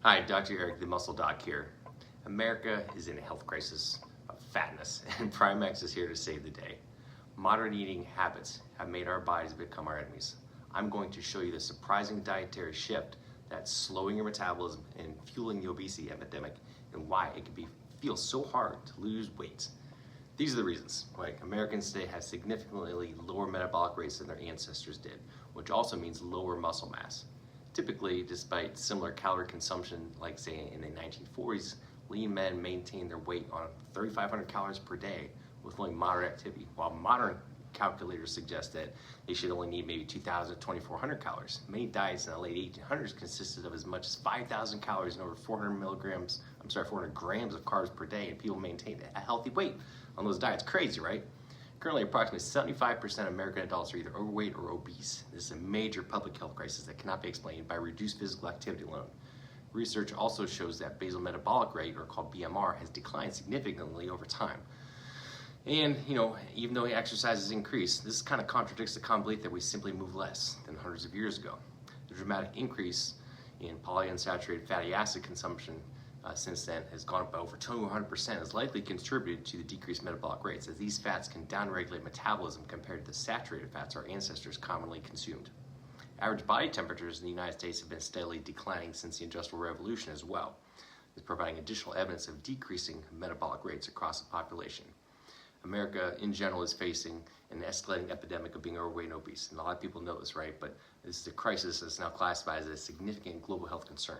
Hi, Dr. Eric, the Muscle Doc here. America is in a health crisis of fatness, and Primex is here to save the day. Modern eating habits have made our bodies become our enemies. I'm going to show you the surprising dietary shift that's slowing your metabolism and fueling the obesity epidemic, and why it can feel so hard to lose weight. These are the reasons why Americans today have significantly lower metabolic rates than their ancestors did, which also means lower muscle mass. Typically, despite similar calorie consumption, like say in the 1940s, lean men maintain their weight on 3,500 calories per day with only moderate activity, while modern calculators suggest that they should only need maybe 2,000 to 2,400 calories. Many diets in the late 1800s consisted of as much as 5,000 calories and over 400 grams of carbs per day, and people maintained a healthy weight on those diets. Crazy, right? Currently, approximately 75% of American adults are either overweight or obese. This is a major public health crisis that cannot be explained by reduced physical activity alone. Research also shows that basal metabolic rate, or called BMR, has declined significantly over time. And, even though exercise has increased, this kind of contradicts the common belief that we simply move less than hundreds of years ago. The dramatic increase in polyunsaturated fatty acid consumption since then has gone up by over 200%, has likely contributed to the decreased metabolic rates, as these fats can downregulate metabolism compared to the saturated fats our ancestors commonly consumed. Average body temperatures in the United States have been steadily declining since the Industrial Revolution as well, providing additional evidence of decreasing metabolic rates across the population. America in general is facing an escalating epidemic of being overweight and obese, and a lot of people know this, right? But this is a crisis that's now classified as a significant global health concern.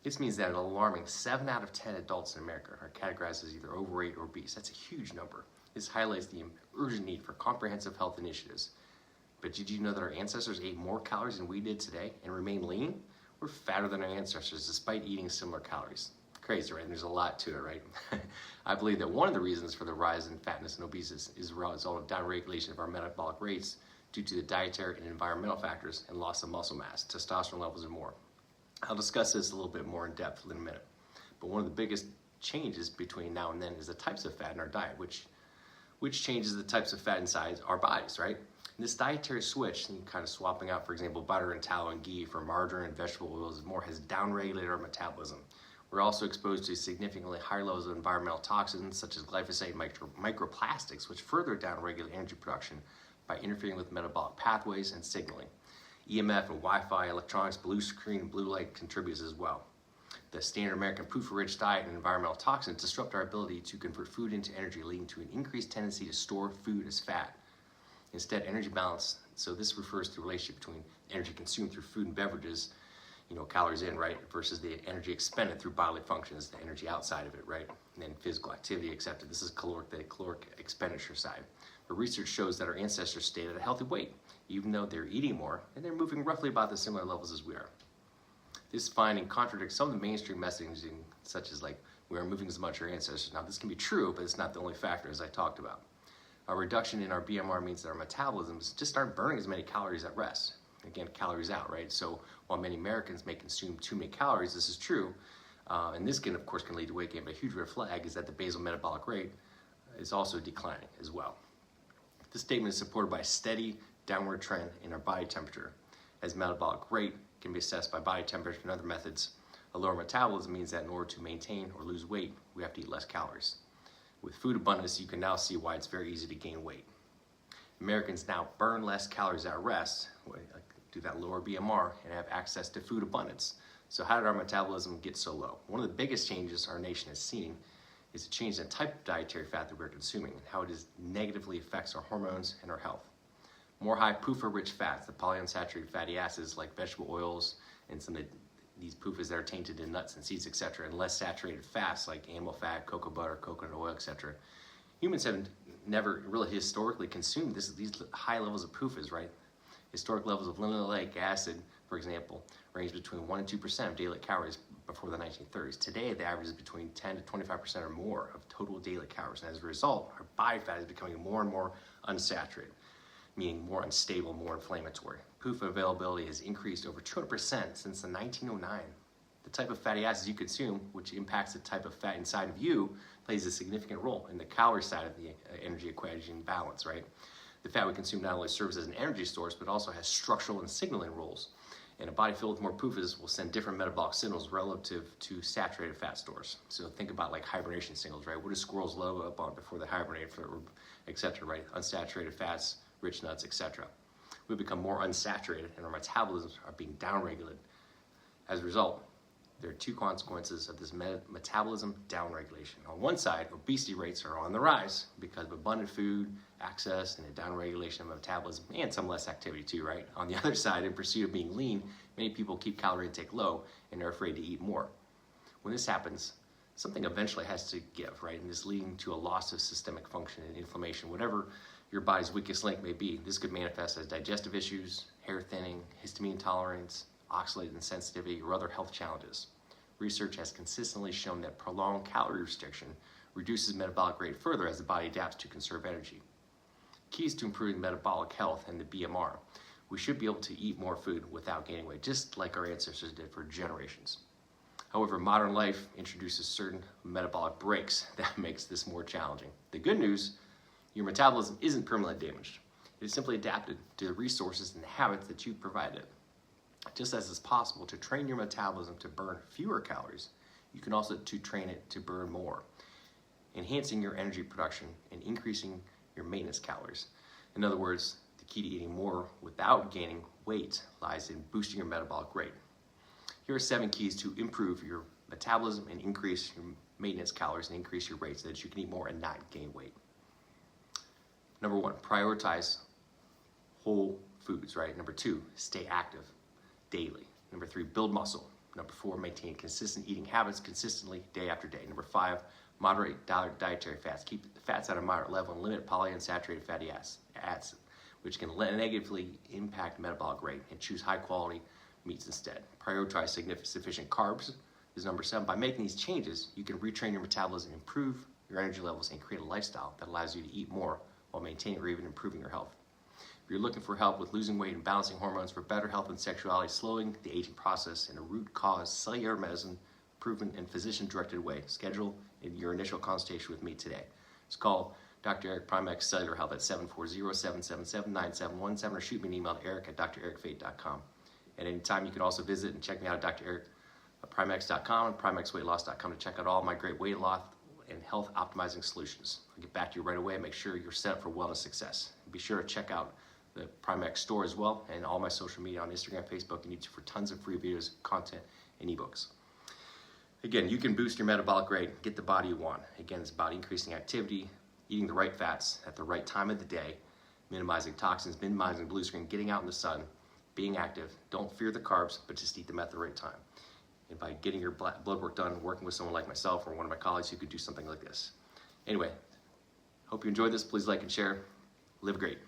This means that an alarming 7 out of 10 adults in America are categorized as either overweight or obese. That's a huge number. This highlights the urgent need for comprehensive health initiatives. But did you know that our ancestors ate more calories than we did today and remain lean? We're fatter than our ancestors despite eating similar calories. Crazy, right? And there's a lot to it, right? I believe that one of the reasons for the rise in fatness and obesity is a result of downregulation of our metabolic rates due to the dietary and environmental factors and loss of muscle mass, testosterone levels, and more. I'll discuss this a little bit more in depth in a minute. But one of the biggest changes between now and then is the types of fat in our diet, which changes the types of fat inside our bodies, right? And this dietary switch, and kind of swapping out, for example, butter and tallow and ghee for margarine and vegetable oils and more, has downregulated our metabolism. We're also exposed to significantly higher levels of environmental toxins such as glyphosate and microplastics, which further downregulate energy production by interfering with metabolic pathways and signaling. EMF and Wi-Fi, electronics, blue screen, and blue light contributes as well. The standard American PUFA-rich diet and environmental toxins disrupt our ability to convert food into energy, leading to an increased tendency to store food as fat. Instead, energy balance, so this refers to the relationship between energy consumed through food and beverages, calories in, right, versus the energy expended through bodily functions, the energy outside of it, right, and then physical activity accepted. This is the caloric expenditure side. But research shows that our ancestors stayed at a healthy weight, even though they're eating more, and they're moving roughly about the similar levels as we are. This finding contradicts some of the mainstream messaging, such as we are moving as much as our ancestors. Now, this can be true, but it's not the only factor, as I talked about. A reduction in our BMR means that our metabolisms just aren't burning as many calories at rest. Again, calories out, right? So while many Americans may consume too many calories, this is true, and this can, of course, lead to weight gain, but a huge red flag is that the basal metabolic rate is also declining as well. This statement is supported by a steady downward trend in our body temperature, as metabolic rate can be assessed by body temperature and other methods. A lower metabolism means that in order to maintain or lose weight, we have to eat less calories. With food abundance, you can now see why it's very easy to gain weight. Americans now burn less calories at rest, do that lower BMR, and have access to food abundance. So how did our metabolism get so low? One of the biggest changes our nation has seen is a change in the type of dietary fat that we're consuming and how it negatively affects our hormones and our health. More high PUFA-rich fats, the polyunsaturated fatty acids like vegetable oils and some of these PUFAs that are tainted in nuts and seeds, etc., and less saturated fats like animal fat, cocoa butter, coconut oil, etc. Humans have never really historically consumed these high levels of PUFAs, right? Historic levels of linoleic acid, for example, range between 1% and 2% of daily calories before the 1930s. Today, the average is between 10 to 25% or more of total daily calories. And as a result, our body fat is becoming more and more unsaturated, meaning more unstable, more inflammatory. PUFA availability has increased over 200% since the 1909. The type of fatty acids you consume, which impacts the type of fat inside of you, plays a significant role in the calorie side of the energy equation balance, right? The fat we consume not only serves as an energy source, but also has structural and signaling roles. And a body filled with more PUFAs will send different metabolic signals relative to saturated fat stores. So think about like hibernation signals, right? What do squirrels load up on before they hibernate, etc., right? Unsaturated fats, rich nuts, etc. We become more unsaturated and our metabolisms are being downregulated. As a result, there are two consequences of this metabolism downregulation. On one side, obesity rates are on the rise because of abundant food, access, and a downregulation of metabolism, and some less activity too, right? On the other side, in pursuit of being lean, many people keep calorie intake low and are afraid to eat more. When this happens, something eventually has to give, right? And this leading to a loss of systemic function and inflammation, whatever your body's weakest link may be. This could manifest as digestive issues, hair thinning, histamine intolerance, oxalate insensitivity, or other health challenges. Research has consistently shown that prolonged calorie restriction reduces metabolic rate further as the body adapts to conserve energy. Keys to improving metabolic health and the BMR. We should be able to eat more food without gaining weight, just like our ancestors did for generations. However, modern life introduces certain metabolic breaks that makes this more challenging. The good news, your metabolism isn't permanently damaged. It is simply adapted to the resources and the habits that you provided it. Just as it's possible to train your metabolism to burn fewer calories, you can also train it to burn more, enhancing your energy production and increasing your maintenance calories. In other words, the key to eating more without gaining weight lies in boosting your metabolic rate. Here are 7 keys to improve your metabolism and increase your maintenance calories and increase your rate so that you can eat more and not gain weight. Number 1, prioritize whole foods, right? Number 2, stay active daily. Number 3, build muscle. Number 4, maintain consistent eating habits consistently day after day. Number 5, moderate dietary fats. Keep the fats at a moderate level and limit polyunsaturated fatty acids, which can negatively impact metabolic rate, and choose high quality meats instead. Prioritize sufficient carbs is number 7. By making these changes, you can retrain your metabolism, improve your energy levels, and create a lifestyle that allows you to eat more while maintaining or even improving your health. If you're looking for help with losing weight and balancing hormones for better health and sexuality, slowing the aging process in a root cause cellular medicine proven and physician-directed way, schedule your initial consultation with me today. It's called Dr. Eric Primex Cellular Health at 740-777-9717 or shoot me an email at eric@drericfate.com. At any time, you can also visit and check me out at drericprimex.com and primexweightloss.com to check out all my great weight loss and health optimizing solutions. I'll get back to you right away and make sure you're set up for wellness success. Be sure to check out the Primex store as well and all my social media on Instagram, Facebook, and YouTube for tons of free videos, content, and ebooks. Again, you can boost your metabolic rate, get the body you want. Again, it's about increasing activity, eating the right fats at the right time of the day, minimizing toxins, minimizing blue screen, getting out in the sun, being active. Don't fear the carbs, but just eat them at the right time. And by getting your blood work done, working with someone like myself or one of my colleagues who could do something like this. Anyway, hope you enjoyed this. Please like and share. Live great.